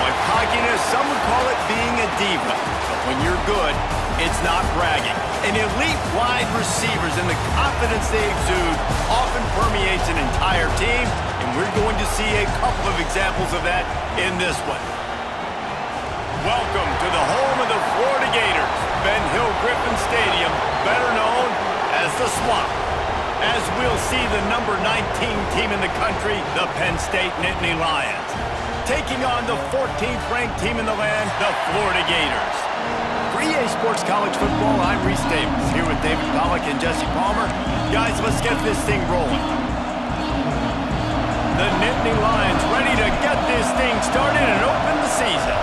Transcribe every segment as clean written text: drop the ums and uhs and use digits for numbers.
it cockiness. Some would call it being a diva. But when you're good, it's not bragging. And elite wide receivers and the confidence they exude often permeates an entire team, and we're going to see a couple of examples of that in this one. Welcome to the home of the Florida Gators, Ben Hill Griffin Stadium, better known as the Swamp. As we'll see the number 19 team in the country, the Penn State Nittany Lions, taking on the 14th ranked team in the land, the Florida Gators. For EA Sports College Football, I'm Reese Davis, here with David Pollack and Jesse Palmer. Guys, let's get this thing rolling. The Nittany Lions ready to get this thing started and open the season.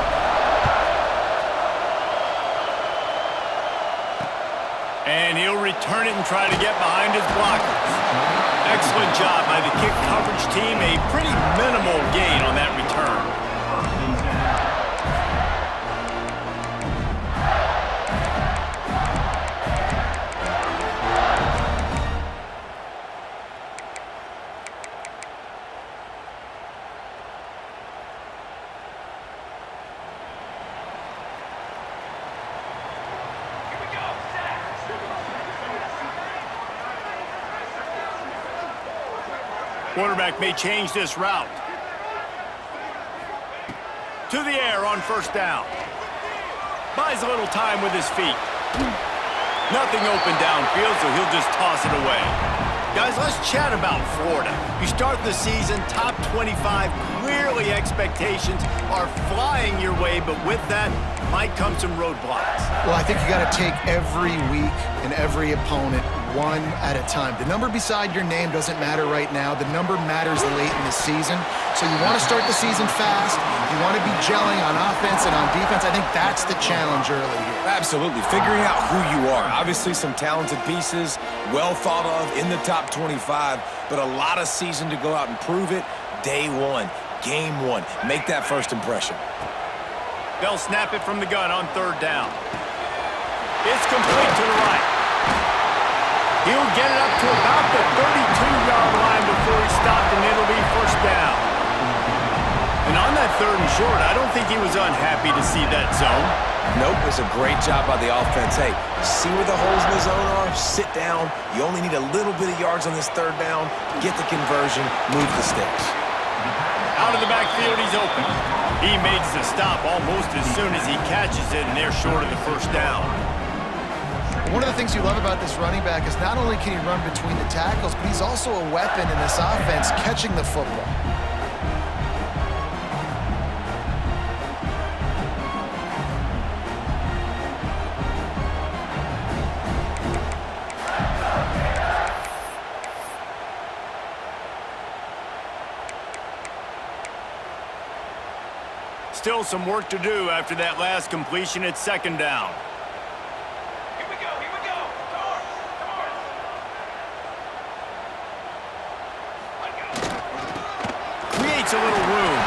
And he'll return it and try to get behind his blockers. Excellent job by the kick coverage team. A pretty minimal gain on that return. Quarterback may change this route. To the air on first down. Buys a little time with his feet. Nothing open downfield, so he'll just toss it away. Guys, let's chat about Florida. You start the season, top 25. Clearly expectations are flying your way, but with that might come some roadblocks. Well, I think you got to take every week and every opponent one at a time. The number beside your name doesn't matter right now. The number matters late in the season. So you want to start the season fast. You want to be gelling on offense and on defense. I think that's the challenge early here. Absolutely. Figuring out who you are. Obviously some talented pieces, well thought of in the top 25, but a lot of season to go out and prove it. Day one, game one. Make that first impression. They'll snap it from the gun on third down. It's complete to the right. He'll get it up to about the 32-yard line before he stopped, and it'll be first down. And on that third and short, I don't think he was unhappy to see that zone. Nope, it was a great job by the offense. Hey, see where the holes in the zone are? Sit down. You only need a little bit of yards on this third down. Get the conversion, move the sticks. Out of the backfield, he's open. He makes the stop almost as soon as he catches it, and they're short of the first down. One of the things you love about this running back is not only can he run between the tackles, but he's also a weapon in this offense catching the football. Still some work to do after that last completion at second down. Creates a little room.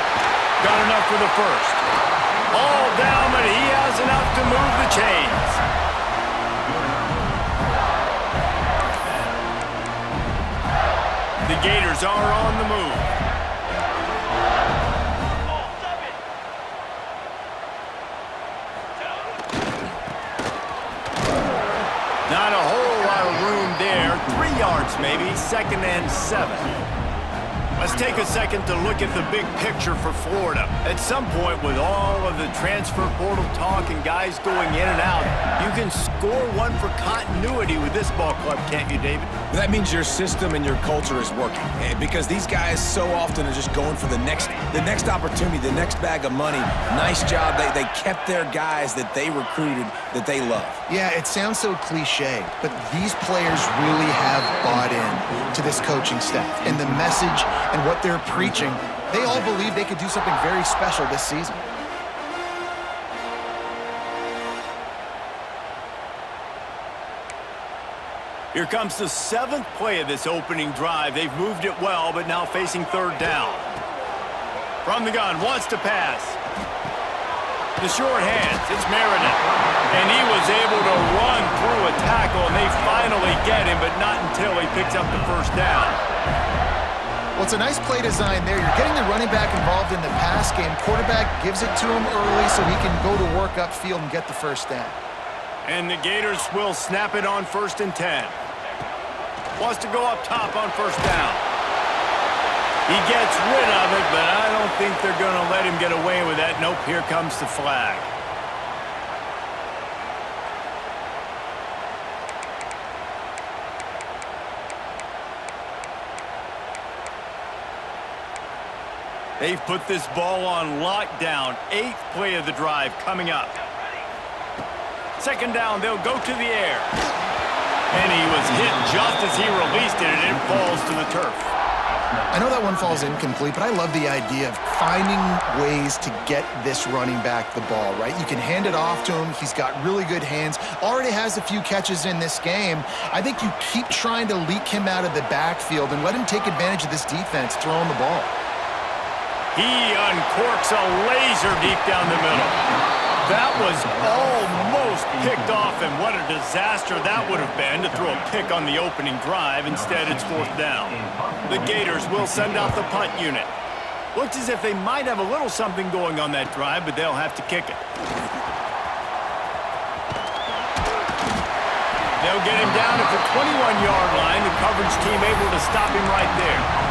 Got enough for the first. All down, but he has enough to move the chains. The Gators are on the move. Not a whole lot of room there. 3 yards maybe, 2nd and 7. Let's take a second to look at the big picture for Florida. At some point, with all of the transfer portal talk and guys going in and out, you can score one for continuity with this ball club, can't you, David? That means your system and your culture is working. Because these guys so often are just going for the next opportunity, the next bag of money. Nice job. They kept their guys that they recruited, that they love. Yeah, it sounds so cliche, but these players really have bought in to this coaching staff and the message and what they're preaching. They all believe they could do something very special this season. Here comes the 7th play of this opening drive. They've moved it well, but now facing third down. From the gun, wants to pass. The short hands, it's Meredith. And he was able to run through a tackle, and they finally get him, but not until he picks up the first down. Well, it's a nice play design there. You're getting the running back involved in the pass game. Quarterback gives it to him early so he can go to work upfield and get the first down. And the Gators will snap it on 1st and 10. Wants to go up top on 1st down. He gets rid of it, but I don't think they're going to let him get away with that. Nope, here comes the flag. They've put this ball on lockdown. 8th play of the drive coming up. 2nd down, they'll go to the air. And he was hit just as he released it, and it falls to the turf. I know that one falls incomplete, but I love the idea of finding ways to get this running back the ball, right? You can hand it off to him. He's got really good hands. Already has a few catches in this game. I think you keep trying to leak him out of the backfield and let him take advantage of this defense throwing the ball. He uncorks a laser deep down the middle. That was almost picked off, and what a disaster that would have been to throw a pick on the opening drive. Instead, it's 4th down. The Gators will send out the punt unit. Looks as if they might have a little something going on that drive, but they'll have to kick it. They'll get him down at the 21-yard line. The coverage team able to stop him right there.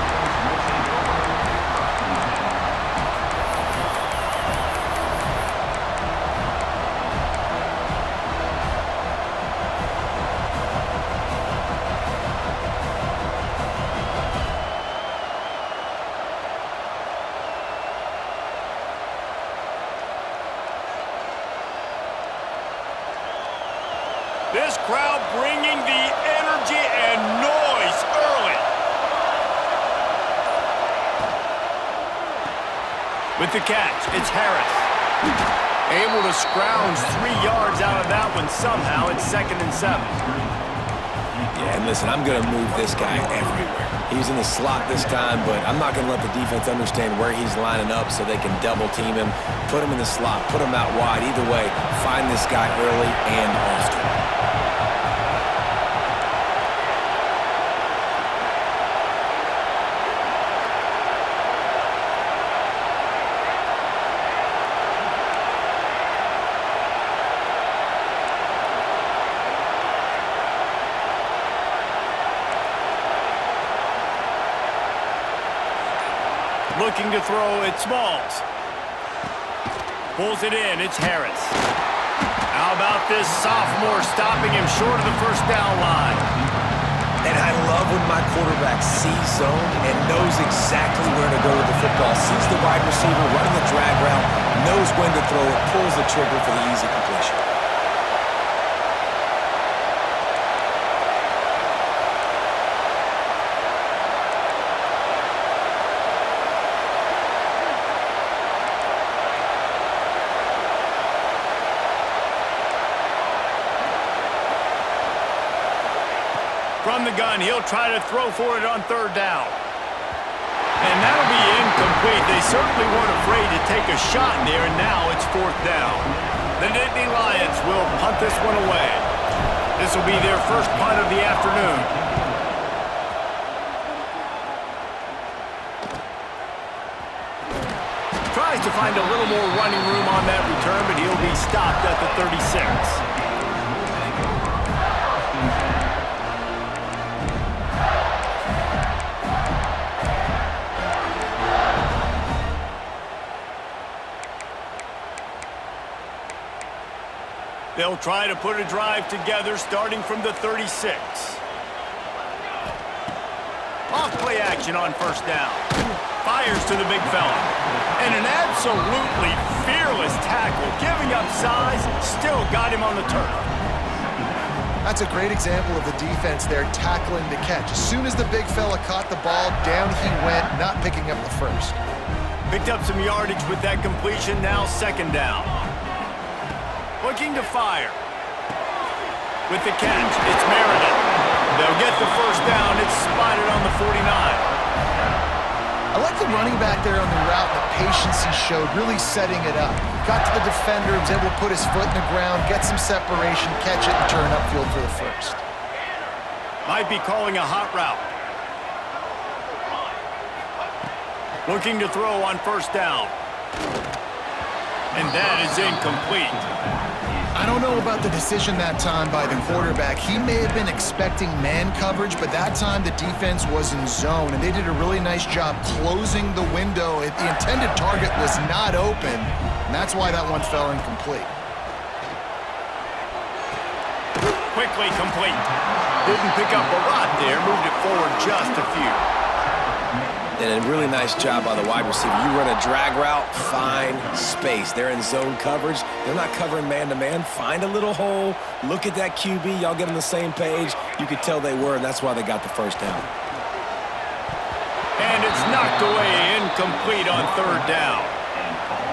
This crowd bringing the energy and noise early. With the catch, it's Harris. Able to scrounge 3 yards out of that one somehow. It's 2nd and 7. Yeah, and listen, I'm going to move this guy everywhere. He's in the slot this time, but I'm not going to let the defense understand where he's lining up so they can double team him, put him in the slot, put him out wide. Either way, find this guy early and often. Looking to throw at Smalls. Pulls it in. It's Harris. How about this sophomore stopping him short of the 1st down line? And I love when my quarterback sees zone and knows exactly where to go with the football. Sees the wide receiver running the drag route, knows when to throw it, pulls the trigger for the easy completion. From the gun, he'll try to throw for it on 3rd down. And that'll be incomplete. They certainly weren't afraid to take a shot there, and now it's 4th down. The Nittany Lions will punt this one away. This will be their first punt of the afternoon. Tries to find a little more running room on that return, but he'll be stopped at the 36. They'll try to put a drive together starting from the 36. Off play action on 1st down. Fires to the big fella. And an absolutely fearless tackle. Giving up size, still got him on the turf. That's a great example of the defense there tackling the catch. As soon as the big fella caught the ball, down he went, not picking up the 1st. Picked up some yardage with that completion, now 2nd down. Looking to fire. With the catch, it's Meredith. They'll get the 1st down. It's spotted on the 49. I like the running back there on the route, the patience he showed, really setting it up. Got to the defender, was able to put his foot in the ground, get some separation, catch it, and turn upfield for the 1st. Might be calling a hot route. Looking to throw on first down. And that is incomplete. I don't know about the decision that time by the quarterback. He may have been expecting man coverage, but that time the defense was in zone, and they did a really nice job closing the window. The intended target was not open, and that's why that one fell incomplete. Quickly complete. Didn't pick up a lot there, moved it forward just a few. And a really nice job by the wide receiver. You run a drag route, find space. They're in zone coverage. They're not covering man-to-man. Find a little hole. Look at that QB. Y'all get on the same page. You could tell they were, and that's why they got the first down. And it's knocked away, incomplete on third down.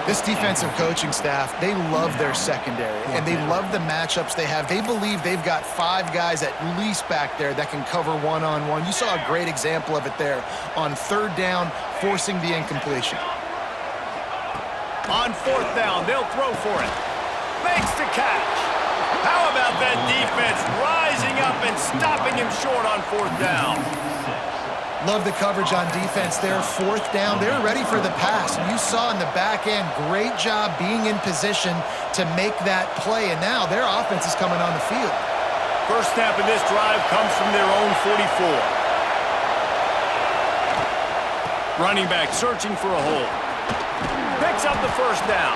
This defensive coaching staff, they love their secondary, and they love the matchups they have. They believe they've got 5 guys at least back there that can cover one-on-one. You saw a great example of it there on third down, forcing the incompletion. On fourth down, they'll throw for it. Makes the catch. How about that defense rising up and stopping him short on fourth down? Love the coverage on defense there. Fourth down, they're ready for the pass. And you saw in the back end, great job being in position to make that play. And now their offense is coming on the field. First snap of this drive comes from their own 44. Running back searching for a hole. Picks up the first down.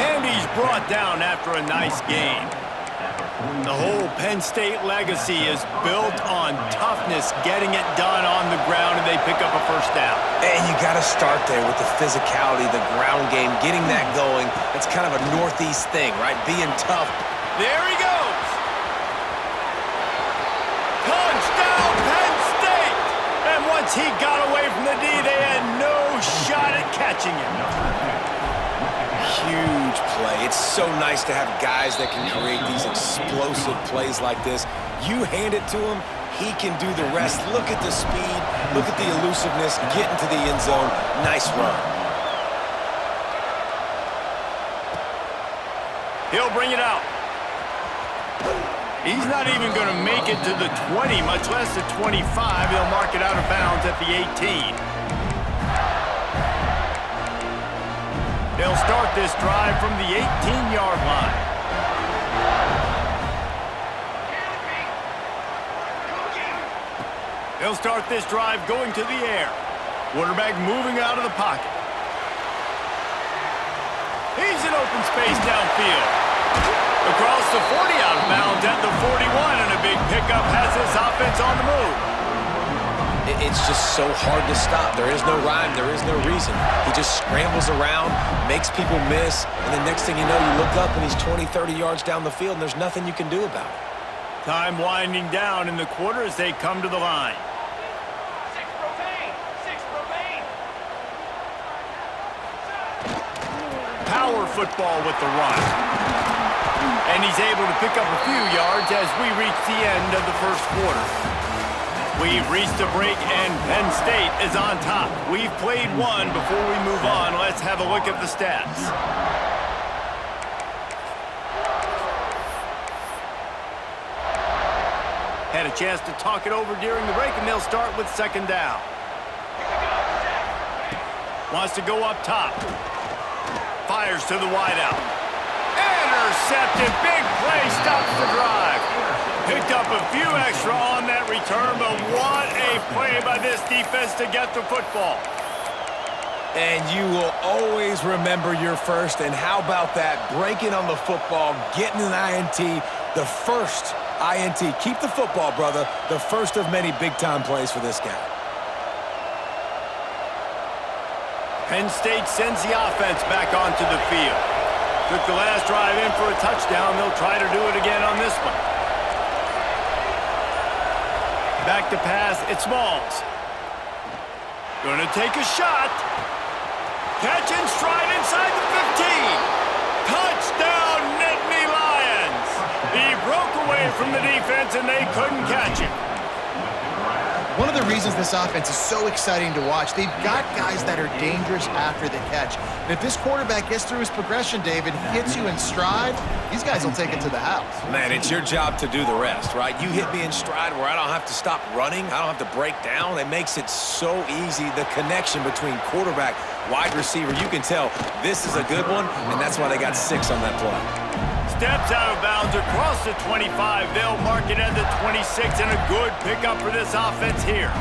And he's brought down after a nice gain. The whole Penn State legacy is built on toughness, getting it done on the ground, and they pick up a first down. And you got to start there with the physicality, the ground game, getting that going. It's kind of a Northeast thing, right? Being tough. There he goes. Touchdown, Penn State! And once he got away from the D, they had no shot at catching him. Huge play. It's so nice to have guys that can create these explosive plays like this. You hand it to him, he can do the rest. Look at the speed, look at the elusiveness, get into the end zone. Nice run. He'll bring it out. He's not even going to make it to the 20, much less the 25. He'll mark it out of bounds at the 18. They'll start this drive from the 18-yard line. They'll start this drive going to the air. Quarterback moving out of the pocket. He's in open space downfield. Across the 40 out of bounds at the 41, and a big pickup has this offense on the move. It's just so hard to stop. There is no rhyme. There is no reason. He just scrambles around, makes people miss, and the next thing you know, you look up and he's 20, 30 yards down the field, and there's nothing you can do about it. Time winding down in the quarter as they come to the line. Power football with the run. And he's able to pick up a few yards as we reach the end of the first quarter. We've reached a break, and Penn State is on top. We've played one. Before we move on, let's have a look at the stats. Had a chance to talk it over during the break, and they'll start with second down. Wants to go up top. Fires to the wideout. Intercepted. Big play. Stops the drive. Picked up a few extra on that return, but what a play by this defense to get the football. And you will always remember your first, and how about that? Breaking on the football, getting an INT, the first INT. Keep the football, brother. The first of many big-time plays for this guy. Penn State sends the offense back onto the field. Took the last drive in for a touchdown. They'll try to do it again on this one. Back to pass, it's Smalls. Gonna take a shot. Catch and stride inside the 15. Touchdown, Nittany Lions. He broke away from the defense and they couldn't catch him. One of the reasons this offense is so exciting to watch, they've got guys that are dangerous after the catch. And if this quarterback gets through his progression, David, hits you in stride, these guys will take it to the house. Man, it's your job to do the rest, right? You hit me in stride where I don't have to stop running. I don't have to break down. It makes it so easy. The connection between quarterback, wide receiver, you can tell this is a good one, and that's why they got 6 on that play. Steps out of bounds across the 25. They'll mark it at the 26, and a good pickup for this offense here.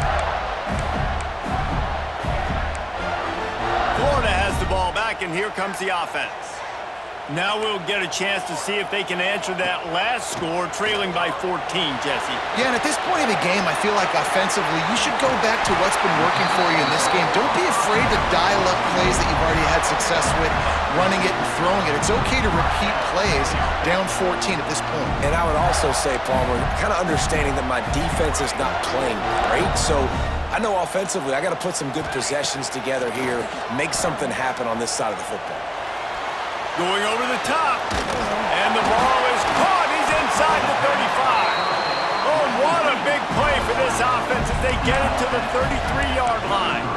Florida has the ball back, and here comes the offense. Now we'll get a chance to see if they can answer that last score, trailing by 14, Jesse. Yeah, and at this point of the game, I feel like offensively, you should go back to what's been working for you in this game. Don't be afraid to dial up plays that you've already had success with, running it and throwing it. It's okay to repeat plays down 14 at this point. And I would also say, Palmer, kind of understanding that my defense is not playing great, so I know offensively I got to put some good possessions together here, make something happen on this side of the football. Going over the top, and the ball is caught. He's inside the 35. Oh, what a big play for this offense as they get it to the 33-yard line.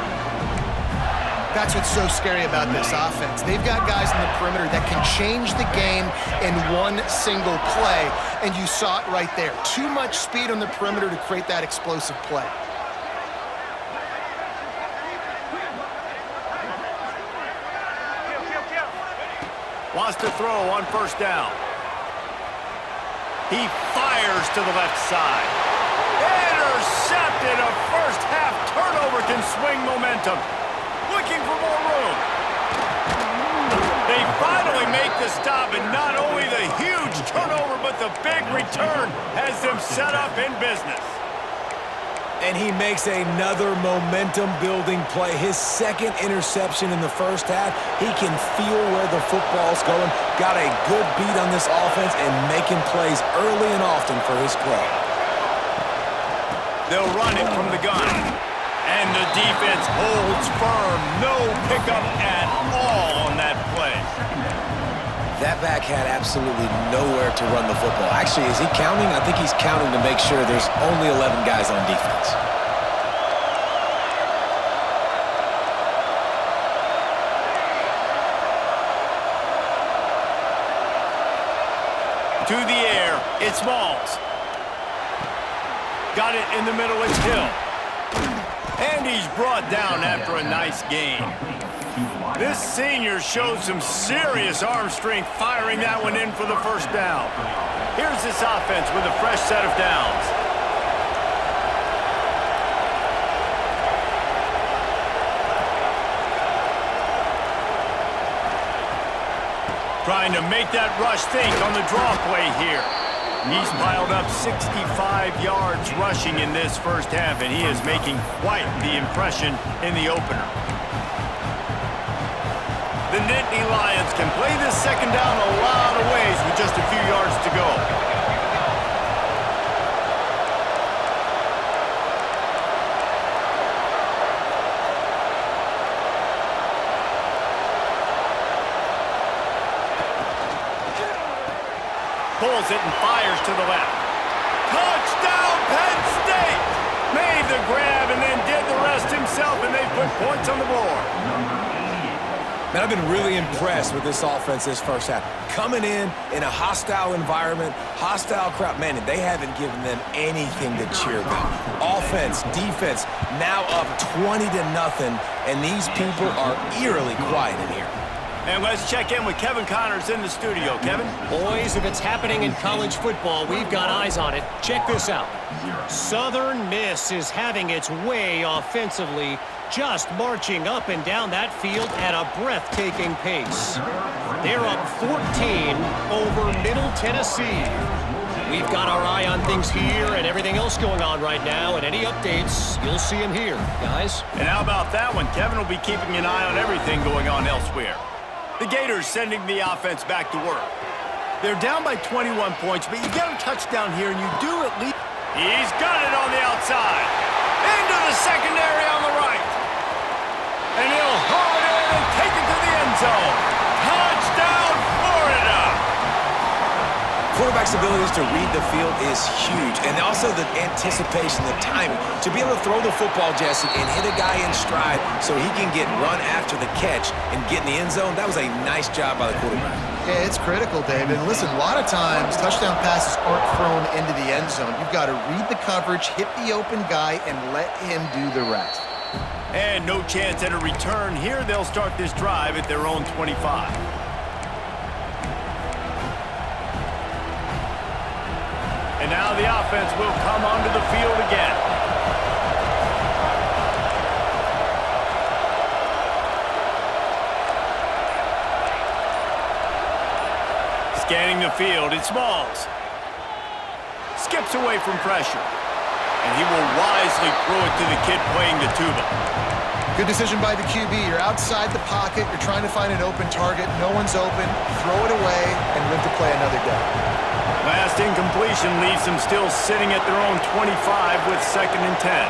That's what's so scary about this offense. They've got guys in the perimeter that can change the game in one single play, and you saw it right there. Too much speed on the perimeter to create that explosive play. Wants to throw on first down. He fires to the left side. Intercepted. A first half turnover can swing momentum. Looking for more room. They finally make the stop, and not only the huge turnover, but the big return has them set up in business. And he makes another momentum-building play. His second interception in the first half. He can feel where the football's going. Got a good beat on this offense and making plays early and often for his club. They'll run it from the gun. And the defense holds firm. No pickup at all on that play. That back had absolutely nowhere to run the football. Actually, is he counting? I think he's counting to make sure there's only 11 guys on defense. To the air, it's Smalls. Got it in the middle, it's Hill. And he's brought down after a nice gain. This senior showed some serious arm strength firing that one in for the first down. Here's this offense with a fresh set of downs. Trying to make that rush think on the draw play here. He's piled up 65 yards rushing in this first half, and he is making quite the impression in the opener. The Nittany Lions can play this second down a lot of ways with just a few yards to go. Pulls it and fires to the left. Touchdown, Penn State! Made the grab and then did the rest himself, and they put points on the board. Man, I've been really impressed with this offense this first half. Coming in a hostile environment, hostile crowd. Man, they haven't given them anything to cheer about. Offense, defense, now up 20-0, and these people are eerily quiet in here. And let's check in with Kevin Connors in the studio. Kevin? Boys, if it's happening in college football, we've got eyes on it. Check this out. Southern Miss is having its way offensively, just marching up and down that field at a breathtaking pace. They're up 14 over Middle Tennessee. We've got our eye on things here and everything else going on right now, and any updates, you'll see them here, guys. And how about that one? Kevin will be keeping an eye on everything going on elsewhere. The Gators sending the offense back to work. They're down by 21 points, but you get a touchdown here, and you do at least... He's got it on the outside. Into the secondary on the right. And he'll haul it in and take it to the end zone. Touchdown, Florida! Quarterback quarterback's abilities to read the field is huge, and also the anticipation, the timing. To be able to throw the football, Jesse, and hit a guy in stride so he can get run after the catch and get in the end zone, that was a nice job by the quarterback. Yeah, it's critical, David. And listen, a lot of times touchdown passes aren't thrown into the end zone. You've got to read the coverage, hit the open guy, and let him do the rest. And no chance at a return here. They'll start this drive at their own 25. And now the offense will come onto the field again. Scanning the field, it's Smalls. Skips away from pressure. And he will wisely throw it to the kid playing the tuba. Good decision by the QB. You're outside the pocket. You're trying to find an open target. No one's open. Throw it away and live to play another day. Last incompletion leaves them still sitting at their own 25 with 2nd and 10.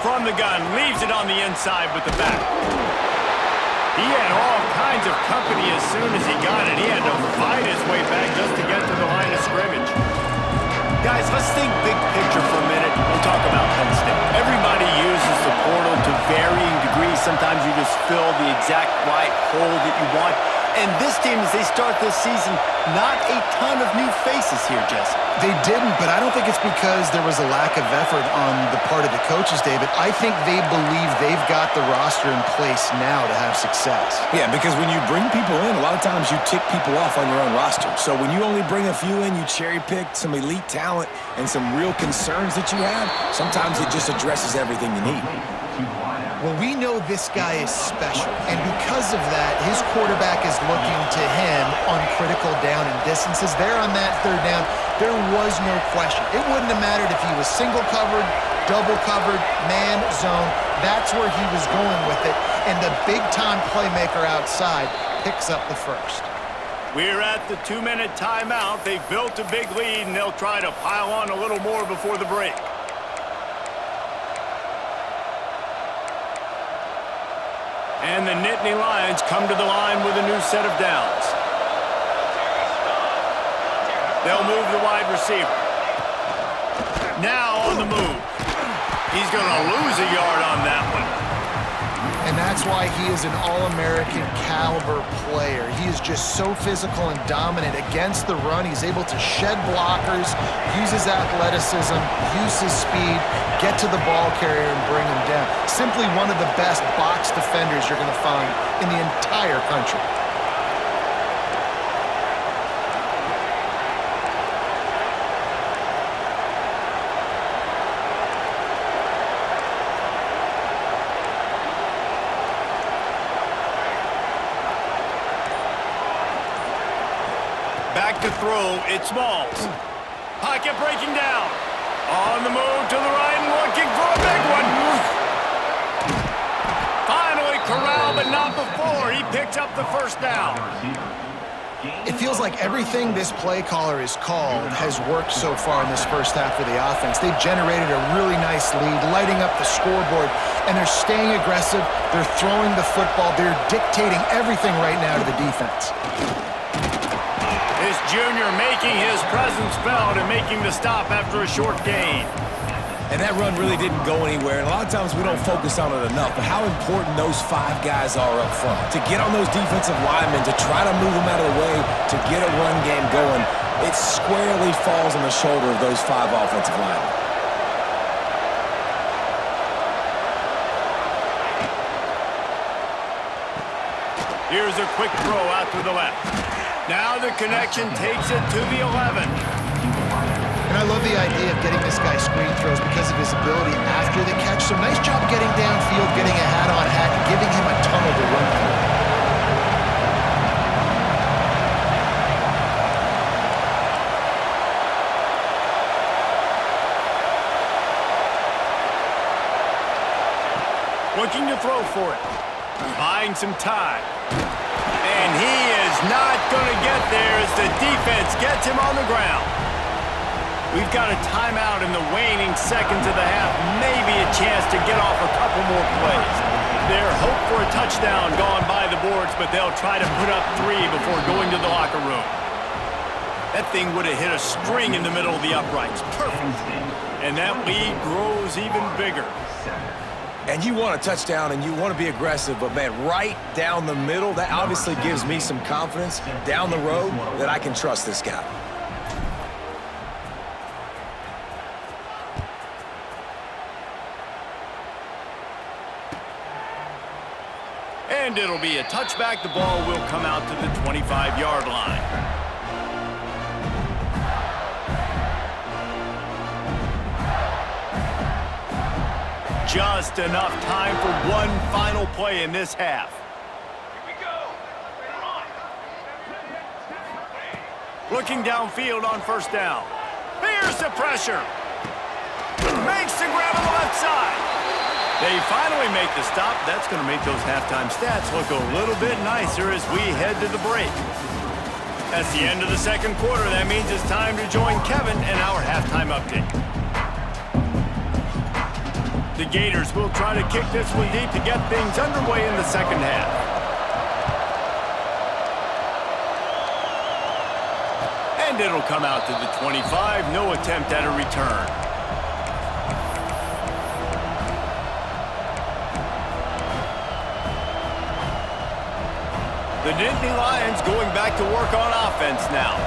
From the gun, leaves it on the inside with the back. He had all kinds of company as soon as he got it. He had to fight his way back just to get to the line of scrimmage. Guys, let's think big picture for a minute. We'll talk about Penn State. Everybody uses the portal to varying degrees. Sometimes you just fill the exact right hole that you want. And this team, as they start this season, not a ton of new faces here, Jesse. They didn't, but I don't think it's because there was a lack of effort on the part of the coaches, David. I think they believe they've got the roster in place now to have success. Yeah, because when you bring people in, a lot of times you tick people off on your own roster. So when you only bring a few in, you cherry-pick some elite talent and some real concerns that you have, sometimes it just addresses everything you need. Well, we know this guy is special, and because of that, his quarterback is looking to him on critical down and distances. There on that 3rd down, there was no question. It wouldn't have mattered if he was single covered, double covered, man, zone. That's where he was going with it, and the big-time playmaker outside picks up the first. We're at the 2-minute timeout. They've built a big lead, and they'll try to pile on a little more before the break. And the Nittany Lions come to the line with a new set of downs. They'll move the wide receiver. Now on the move. He's going to lose a yard on that one. And that's why he is an All-American caliber player. He is just so physical and dominant against the run. He's able to shed blockers, use his athleticism, use his speed, get to the ball carrier and bring him down. Simply one of the best box defenders you're going to find in the entire country. Back to throw, it's Smalls. Pocket breaking down. On the move to the right and looking for a big one. Finally corralled, but not before. He picks up the 1st down. It feels like everything this play caller has called has worked so far in this first half of the offense. They've generated a really nice lead, lighting up the scoreboard, and they're staying aggressive. They're throwing the football. They're dictating everything right now to the defense. This junior making his presence felt and making the stop after a short gain. And that run really didn't go anywhere. And a lot of times we don't focus on it enough, but how important those 5 guys are up front. To get on those defensive linemen, to try to move them out of the way, to get a run game going, it squarely falls on the shoulder of those 5 offensive linemen. Here's a quick throw out to the left. Now the connection takes it to the 11. And I love the idea of getting this guy screen throws because of his ability after the catch. So nice job getting downfield, getting a hat-on-hat, and giving him a tunnel to run through. Looking to throw for it. Buying some time. And he is not going to get there as the defense gets him on the ground. We've got a timeout in the waning seconds of the half. Maybe a chance to get off a couple more plays. Their hope for a touchdown gone by the boards, but they'll try to put up 3 before going to the locker room. That thing would have hit a string in the middle of the uprights. Perfect. And that lead grows even bigger. And you want a touchdown and you want to be aggressive, but man, right down the middle, that obviously gives me some confidence down the road that I can trust this guy. And it'll be a touchback. The ball will come out to the 25-yard line. Just enough time for one final play in this half. Here we go. Looking downfield on first down. Here's the pressure. Makes the grab on the left side. They finally make the stop. That's going to make those halftime stats look a little bit nicer as we head to the break. That's the end of the second quarter. That means it's time to join Kevin and our halftime update. The Gators will try to kick this one deep to get things underway in the second half. And it'll come out to the 25. No attempt at a return. The Nittany Lions going back to work on offense now.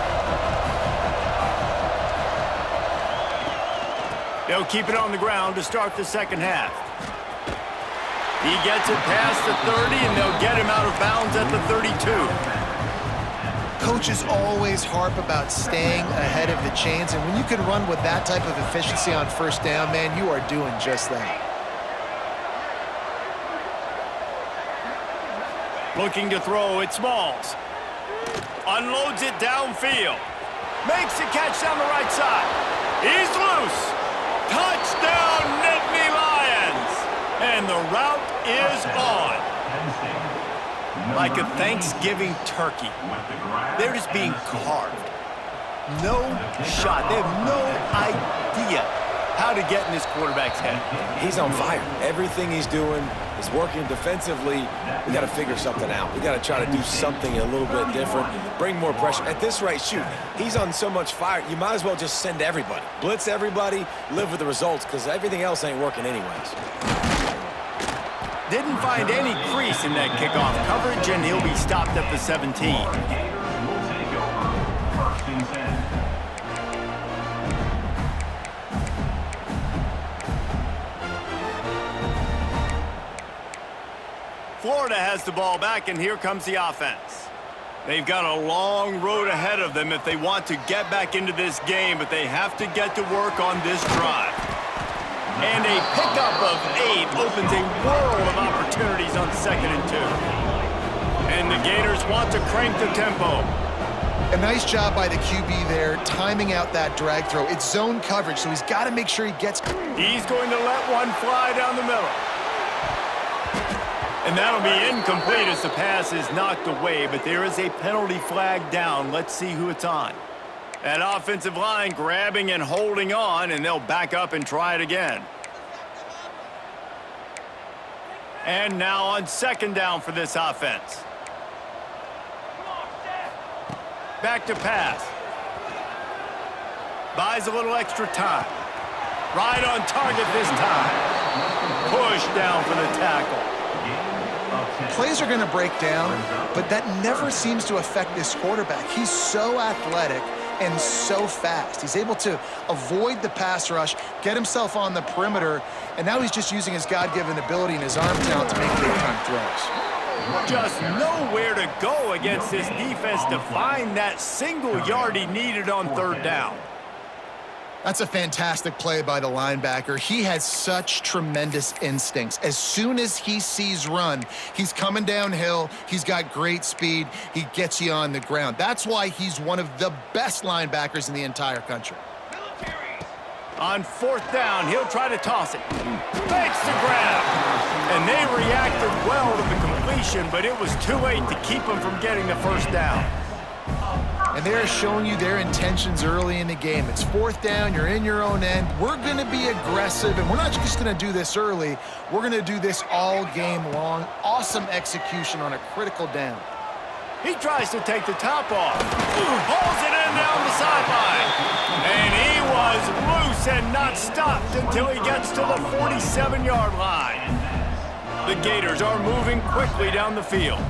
They'll keep it on the ground to start the second half. He gets it past the 30, and they'll get him out of bounds at the 32. Coaches always harp about staying ahead of the chains, and when you can run with that type of efficiency on first down, man, you are doing just that. Looking to throw, it's Smalls. Unloads it downfield. Makes the catch down the right side. He's loose. Touchdown, Nittany Lions! And the route is on. Like a Thanksgiving turkey. They're just being carved. No shot. They have no idea how to get in this quarterback's head. He's on fire. Everything he's doing is working defensively. We got to figure something out. We got to try to do something a little bit different, bring more pressure. At this rate, shoot, he's on so much fire, you might as well just send everybody. Blitz everybody, live with the results, because everything else ain't working anyways. Didn't find any crease in that kickoff coverage, and he'll be stopped at the 17. Florida has the ball back, and here comes the offense. They've got a long road ahead of them if they want to get back into this game, but they have to get to work on this drive. And a pickup of 8 opens a world of opportunities on 2nd and 2. And the Gators want to crank the tempo. A nice job by the QB there, timing out that drag throw. It's zone coverage, so he's got to make sure he gets... He's going to let one fly down the middle. And that'll be incomplete as the pass is knocked away, but there is a penalty flag down. Let's see who it's on. That offensive line grabbing and holding on, and they'll back up and try it again. And now on 2nd down for this offense. Back to pass. Buys a little extra time. Right on target this time. Push down for the tackle. Plays are going to break down, but that never seems to affect this quarterback. He's so athletic and so fast. He's able to avoid the pass rush, get himself on the perimeter, and now he's just using his God-given ability and his arm talent to make big-time throws. Just nowhere to go against this defense to find that single yard he needed on 3rd down. That's a fantastic play by the linebacker. He has such tremendous instincts. As soon as he sees run, he's coming downhill. He's got great speed. He gets you on the ground. That's why he's one of the best linebackers in the entire country. On 4th down, he'll try to toss it. Makes the grab. And they reacted well to the completion, but it was too late to keep him from getting the 1st down. And they're showing you their intentions early in the game. It's 4th down, you're in your own end. We're going to be aggressive, and we're not just going to do this early. We're going to do this all game long. Awesome execution on a critical down. He tries to take the top off. Pulls it in down the sideline. And he was loose and not stopped until he gets to the 47-yard line. The Gators are moving quickly down the field.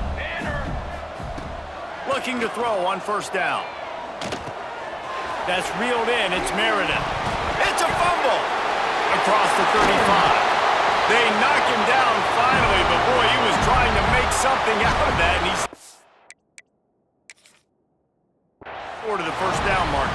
Looking to throw on 1st down. That's reeled in. It's Meredith. It's a fumble. Across the 35. They knock him down finally, but boy, he was trying to make something out of that, and he's to the 1st down marker.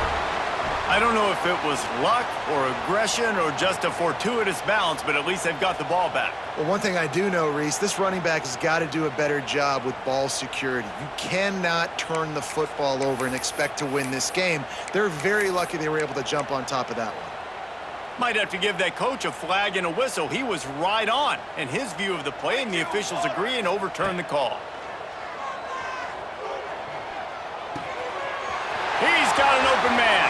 I don't know if it was luck or aggression or just a fortuitous bounce, but at least they've got the ball back. Well, one thing I do know, Reese, this running back has got to do a better job with ball security. You cannot turn the football over and expect to win this game. They're very lucky they were able to jump on top of that one. Might have to give that coach a flag and a whistle. He was right on in his view of the play, and the officials agree and overturn the call. He's got an open man.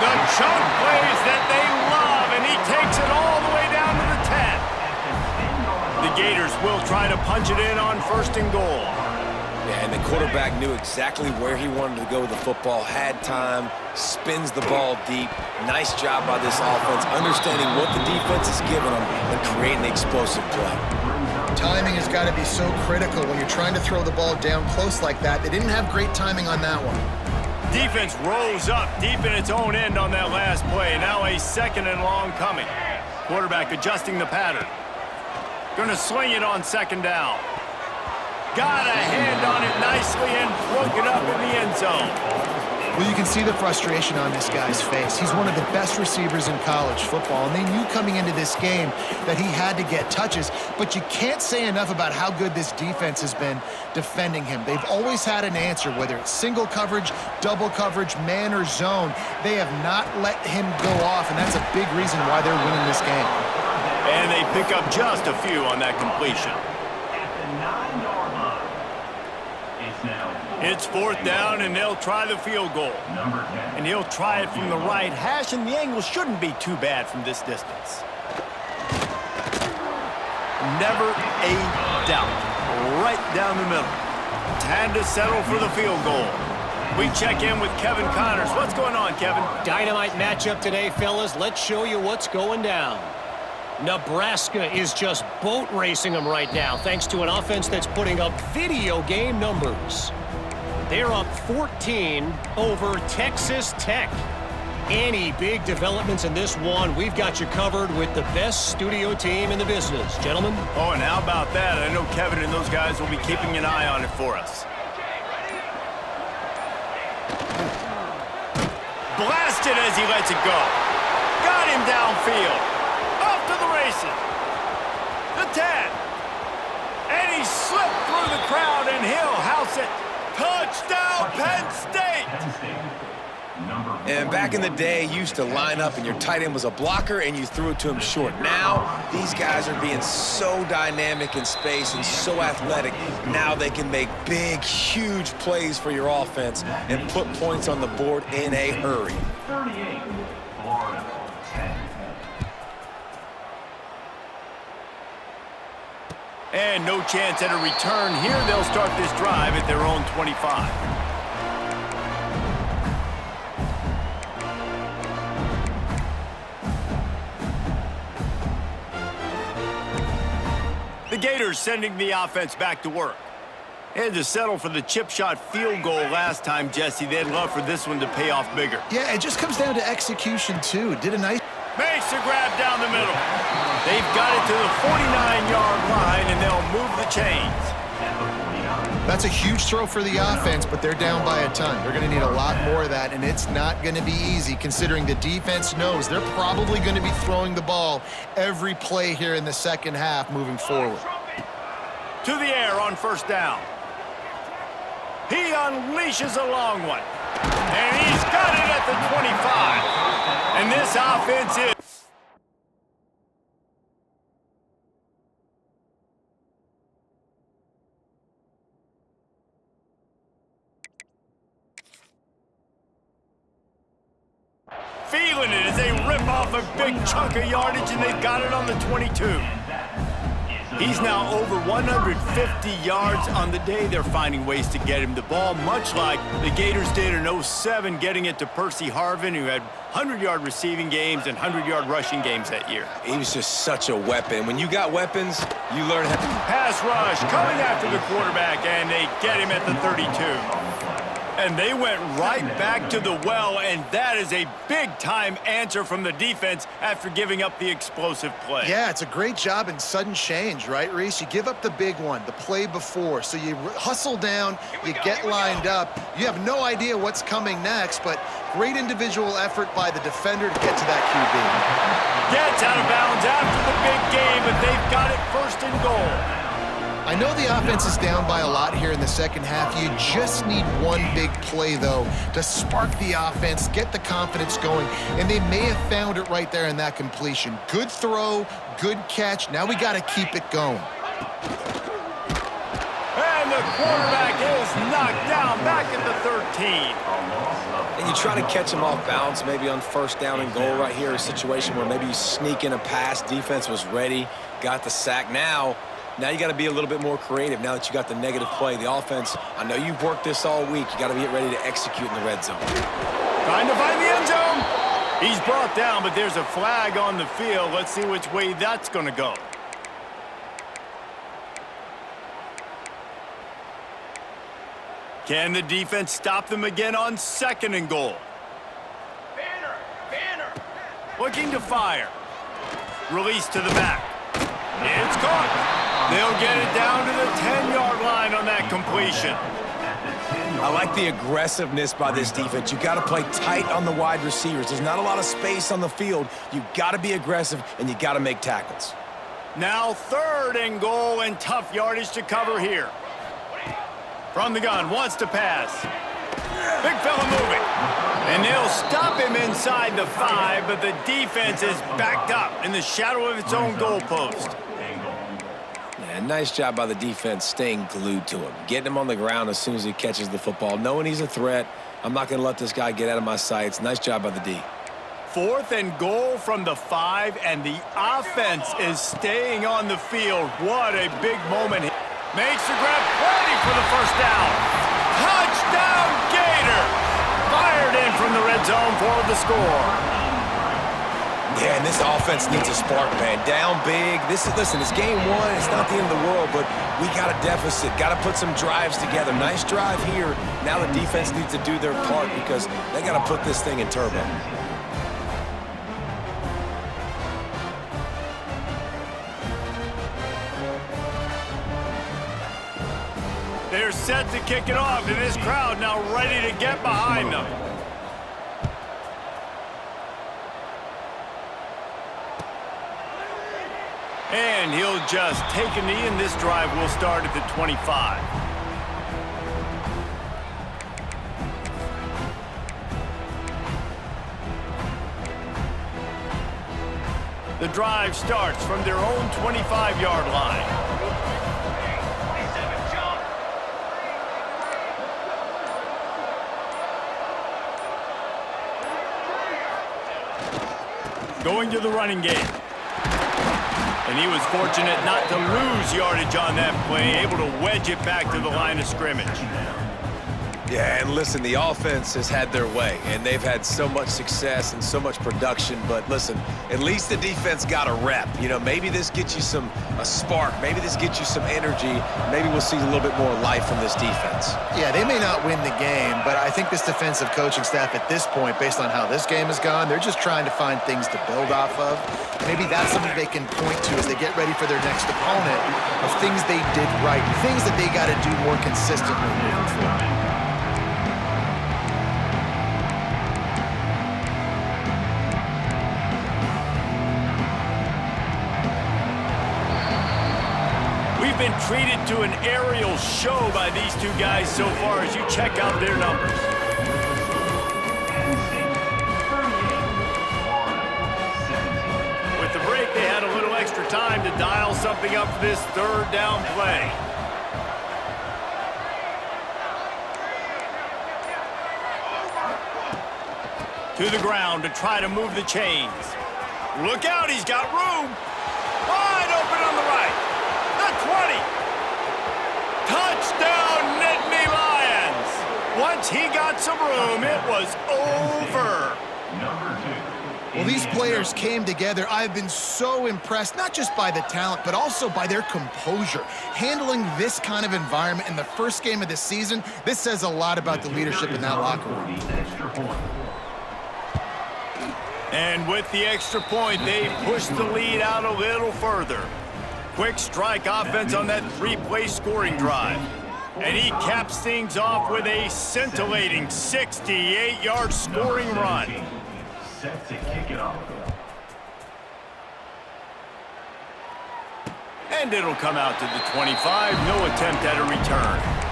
The chunk plays that they love, and he takes it all the way down to the 10. The Gators will try to punch it in on 1st and goal. Yeah, and the quarterback knew exactly where he wanted to go with the football, had time, spins the ball deep. Nice job by this offense, understanding what the defense is giving them and creating the explosive play. Timing has got to be so critical when you're trying to throw the ball down close like that. They didn't have great timing on that one. Defense rose up deep in its own end on that last play. Now a 2nd and long coming. Quarterback adjusting the pattern. Going to swing it on 2nd down. Got a hand on it nicely and broke it up in the end zone. Well, you can see the frustration on this guy's face. He's one of the best receivers in college football, and they knew coming into this game that he had to get touches, but you can't say enough about how good this defense has been defending him. They've always had an answer, whether it's single coverage, double coverage, man or zone. They have not let him go off, and that's a big reason why they're winning this game. And they pick up just a few on that completion. It's 4th down, and they'll try the field goal. And he'll try it from the right hash, and the angle shouldn't be too bad from this distance. Never a doubt. Right down the middle. Time to settle for the field goal. We check in with Kevin Connors. What's going on, Kevin? Dynamite matchup today, fellas. Let's show you what's going down. Nebraska is just boat racing them right now, thanks to an offense that's putting up video game numbers. They're up 14 over Texas Tech. Any big developments in this one, we've got you covered with the best studio team in the business. Gentlemen? Oh, and how about that? I know Kevin and those guys will be keeping an eye on it for us. Blasted as he lets it go. Got him downfield. Off to the races. The 10. And he slipped through the crowd, and he'll house it. Touchdown, Penn State! And back in the day, you used to line up and your tight end was a blocker and you threw it to him short. Now, these guys are being so dynamic in space and so athletic. Now they can make big, huge plays for your offense and put points on the board in a hurry. 38, Florida, 10. And no chance at a return here. They'll start this drive at their own 25. The Gators sending the offense back to work. Had to settle for the chip shot field goal last time, Jesse. They'd love for this one to pay off bigger. Yeah, it just comes down to execution, too. Did a nice... Makes a grab down the middle. They've got it to the 49-yard line, and they'll move the chains. That's a huge throw for the offense, but they're down by a ton. They're going to need a lot more of that, and it's not going to be easy considering the defense knows they're probably going to be throwing the ball every play here in the second half moving forward. To the air on first down. He unleashes a long one. And he's got it at the 25. And this offense is... feeling it as they rip off a big chunk of yardage, and they've got it on the 22. He's now over 150 yards on the day. They're finding ways to get him the ball, much like the Gators did in 07, getting it to Percy Harvin, who had 100-yard receiving games and 100-yard rushing games that year. He was just such a weapon. When you got weapons, you learn how to... Pass rush coming after the quarterback, and they get him at the 32. And they went right back to the well, and that is a big-time answer from the defense after giving up the explosive play. Yeah, it's a great job in sudden change, right, Reese? You give up the big one, the play before, so you hustle down, you get lined up. You have no idea what's coming next, but great individual effort by the defender to get to that QB. Gets out of bounds after the big game, but they've got it first and goal. I know the offense is down by a lot here in the second half. You just need one big play, though, to spark the offense, get the confidence going, and they may have found it right there in that completion. Good throw, good catch. Now we got to keep it going. And the quarterback is knocked down back at the 13. And you try to catch him off balance, maybe on first down and goal right here, a situation where maybe you sneak in a pass, defense was ready, got the sack. Now you got to be a little bit more creative now that you got the negative play. The offense, I know you've worked this all week. You got to get ready to execute in the red zone. Trying to find the end zone. He's brought down, but there's a flag on the field. Let's see which way that's going to go. Can the defense stop them again on second and goal? Banner. Looking to fire. Release to the back. It's caught. They'll get it down to the 10-yard line on that completion. I like the aggressiveness by this defense. You got to play tight on the wide receivers. There's not a lot of space on the field. You got to be aggressive, and you got to make tackles. Now third and goal, and tough yardage to cover here. From the gun, wants to pass. Big fella moving. And they'll stop him inside the 5, but the defense is backed up in the shadow of its own goalpost. Yeah, nice job by the defense staying glued to him, getting him on the ground as soon as he catches the football, knowing he's a threat. I'm not going to let this guy get out of my sights. Nice job by the D. Fourth and goal from the 5, and the offense is staying on the field. What a big moment. Makes the grab, ready for the first down. Touchdown, Gators! Fired in from the red zone for the score. Yeah, and this offense needs a spark, man. Down big. Listen, it's game one. It's not the end of the world, but we got a deficit. Got to put some drives together. Nice drive here. Now the defense needs to do their part because they got to put this thing in turbo. They're set to kick it off, and this crowd now ready to get behind them. And he'll just take a knee, and this drive will start at the 25. The drive starts from their own 25-yard line. Going to the running game. And he was fortunate not to lose yardage on that play, able to wedge it back to the line of scrimmage. Yeah, and listen, the offense has had their way, and they've had so much success and so much production. But listen, at least the defense got a rep. You know, maybe this gets you a spark. Maybe this gets you some energy. Maybe we'll see a little bit more life from this defense. Yeah, they may not win the game, but I think this defensive coaching staff at this point, based on how this game has gone, they're just trying to find things to build off of. Maybe that's something they can point to as they get ready for their next opponent of things they did right, things that they got to do more consistently moving forward. Been treated to an aerial show by these two guys so far as you check out their numbers. With the break, they had a little extra time to dial something up for this third down play. To the ground to try to move the chains. Look out, he's got room. Wide open on the right. The 20. Touchdown, Nittany Lions. Once he got some room, it was over. Well, these players came together. I've been so impressed, not just by the talent, but also by their composure. Handling this kind of environment in the first game of the season, this says a lot about the leadership in that locker room. And with the extra point, they pushed the lead out a little further. Quick strike offense on that three-play scoring drive. And he caps things off with a scintillating 68-yard scoring run. Set to kick it off. And it'll come out to the 25. No attempt at a return.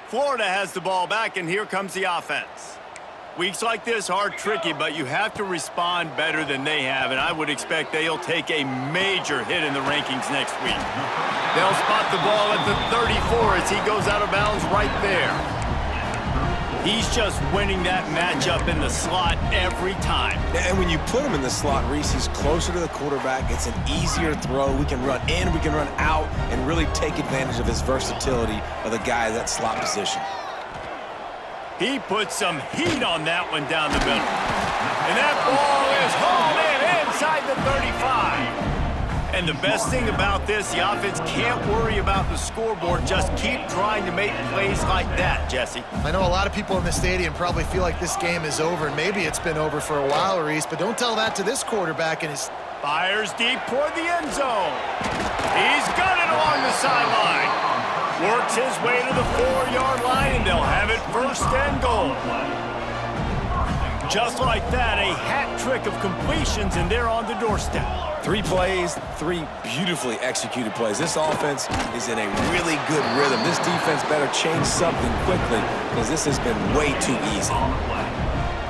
Florida has the ball back, and here comes the offense. Weeks like this are tricky, but you have to respond better than they have, and I would expect they'll take a major hit in the rankings next week. They'll spot the ball at the 34 as he goes out of bounds right there. He's just winning that matchup in the slot every time. And when you put him in the slot, Reese, he's closer to the quarterback. It's an easier throw. We can run in, we can run out, and really take advantage of his versatility of the guy in that slot position. He put some heat on that one down the middle. And that ball is hauled in inside the 35. And the best thing about this, the offense can't worry about the scoreboard. Just keep trying to make plays like that, Jesse. I know a lot of people in the stadium probably feel like this game is over, and maybe it's been over for a while, Reese, but don't tell that to this quarterback and his... Fires deep toward the end zone. He's got it along the sideline. Works his way to the 4-yard line, and they'll have it first and goal. Just like that, a hat trick of completions, and they're on the doorstep. 3 plays, 3 beautifully executed plays. This offense is in a really good rhythm. This defense better change something quickly because this has been way too easy.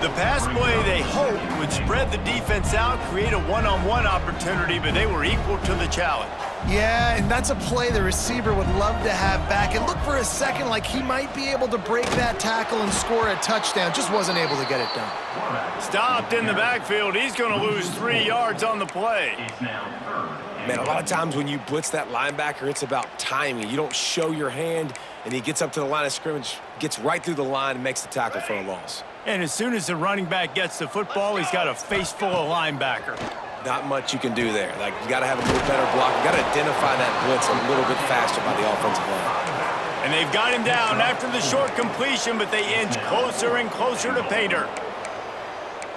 The pass play they hoped would spread the defense out, create a one-on-one opportunity, but they were equal to the challenge. Yeah, and that's a play the receiver would love to have back. And look for a second like he might be able to break that tackle and score a touchdown. Just wasn't able to get it done. Stopped in the backfield. He's going to lose 3 yards on the play. Man, a lot of times when you blitz that linebacker, it's about timing. You don't show your hand, and he gets up to the line of scrimmage, gets right through the line, and makes the tackle for a loss. And as soon as the running back gets the football, he's got a face full of linebacker. Not much you can do there. Like, you got to have a little better block. You got to identify that blitz a little bit faster by the offensive line. And they've got him down after the short completion, but they inch closer and closer to pay dirt.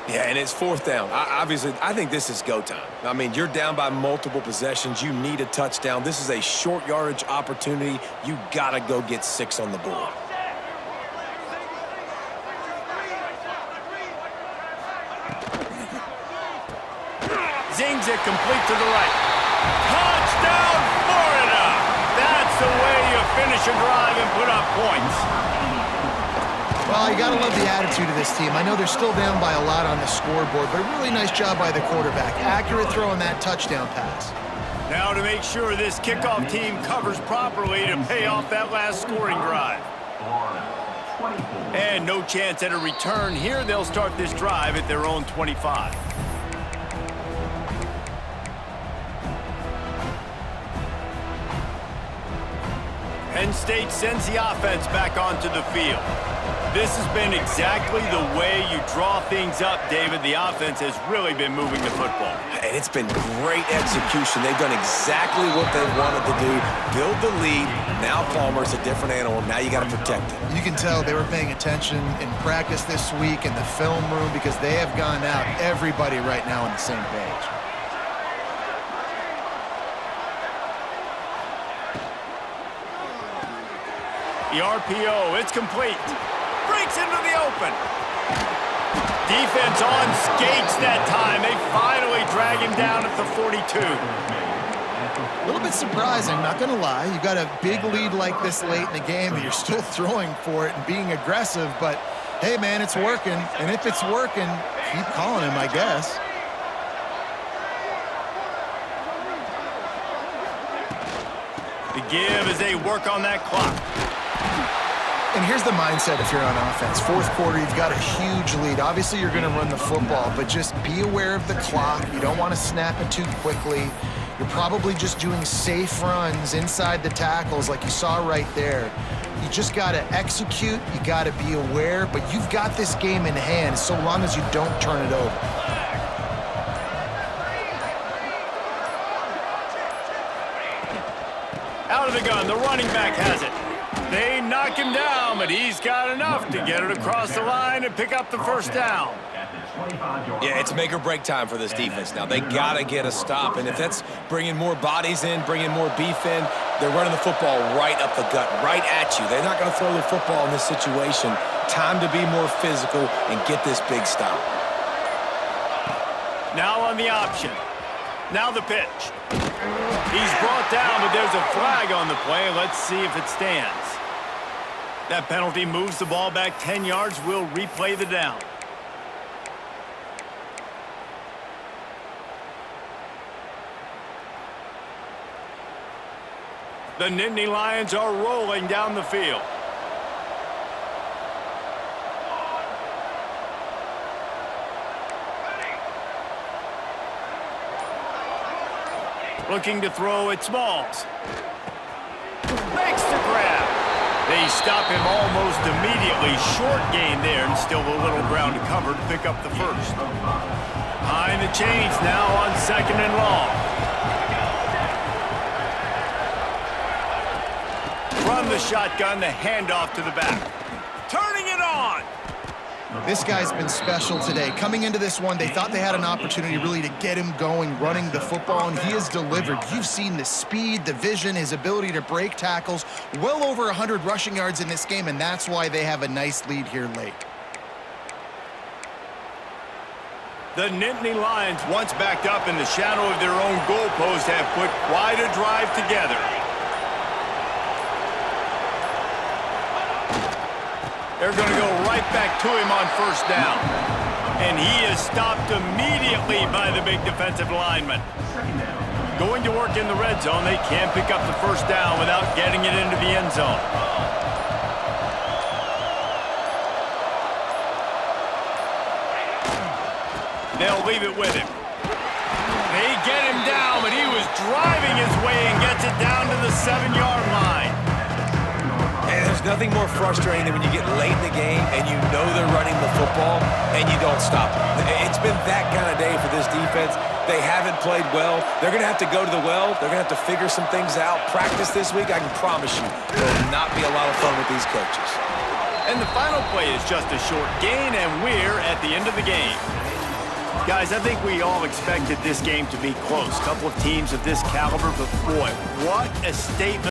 Yeah, and it's 4th down. Obviously, I think this is go time. I mean, you're down by multiple possessions. You need a touchdown. This is a short yardage opportunity. You got to go get 6 on the board. Zings it complete to the right. Touchdown, Florida! That's the way you finish a drive and put up points. Well, you got to love the attitude of this team. I know they're still down by a lot on the scoreboard, but a really nice job by the quarterback. Accurate throw on that touchdown pass. Now to make sure this kickoff team covers properly to pay off that last scoring drive. And no chance at a return here. They'll start this drive at their own 25. Penn State sends the offense back onto the field. This has been exactly the way you draw things up, David. The offense has really been moving the football. And it's been great execution. They've done exactly what they wanted to do. Build the lead. Now Palmer's a different animal. Now you got to protect it. You can tell they were paying attention in practice this week in the film room because they have gone out, everybody right now on the same page. The RPO, it's complete. Breaks into the open. Defense on skates that time. They finally drag him down at the 42. A little bit surprising, not going to lie. You've got a big lead like this late in the game, and you're still throwing for it and being aggressive. But, hey, man, it's working. And if it's working, keep calling him, I guess. The give as they work on that clock. And here's the mindset if you're on offense. Fourth quarter, you've got a huge lead. Obviously, you're going to run the football, but just be aware of the clock. You don't want to snap it too quickly. You're probably just doing safe runs inside the tackles like you saw right there. You just got to execute. You got to be aware, but you've got this game in hand so long as you don't turn it over. Out of the gun, the running back has it. They knock him down, but he's got enough to get it across the line and pick up the first down. Yeah, it's make or break time for this defense now. They got to get a stop, and if that's bringing more bodies in, bringing more beef in, they're running the football right up the gut, right at you. They're not going to throw the football in this situation. Time to be more physical and get this big stop. Now on the option. Now the pitch. He's brought down, but there's a flag on the play. Let's see if it stands. That penalty moves the ball back 10 yards. We'll replay the down. The Nittany Lions are rolling down the field. Looking to throw at Smalls. Makes the grab. They stop him almost immediately. Short gain there and still a little ground to cover to pick up the first. Behind the chains now on 2nd and long. From the shotgun, the handoff to the back. Turning it on. This guy's been special today. Coming into this one, they thought they had an opportunity really to get him going, running the football, and he has delivered. You've seen the speed, the vision, his ability to break tackles. Well over 100 rushing yards in this game, and that's why they have a nice lead here late. The Nittany Lions, once backed up in the shadow of their own goalpost, have put quite a drive together. They're going to go right back to him on first down. And he is stopped immediately by the big defensive lineman. Going to work in the red zone. They can't pick up the first down without getting it into the end zone. They'll leave it with him. They get him down, but he was driving his way and gets it down to the 7-yard line. And there's nothing more frustrating than when you get late in the game and you know they're running the football and you don't stop them. It's been that kind of day for this defense. They haven't played well. They're going to have to go to the well. They're going to have to figure some things out. Practice this week, I can promise you, it will not be a lot of fun with these coaches. And the final play is just a short gain, and we're at the end of the game. Guys, I think we all expected this game to be close. Couple of teams of this caliber, but boy, what a statement.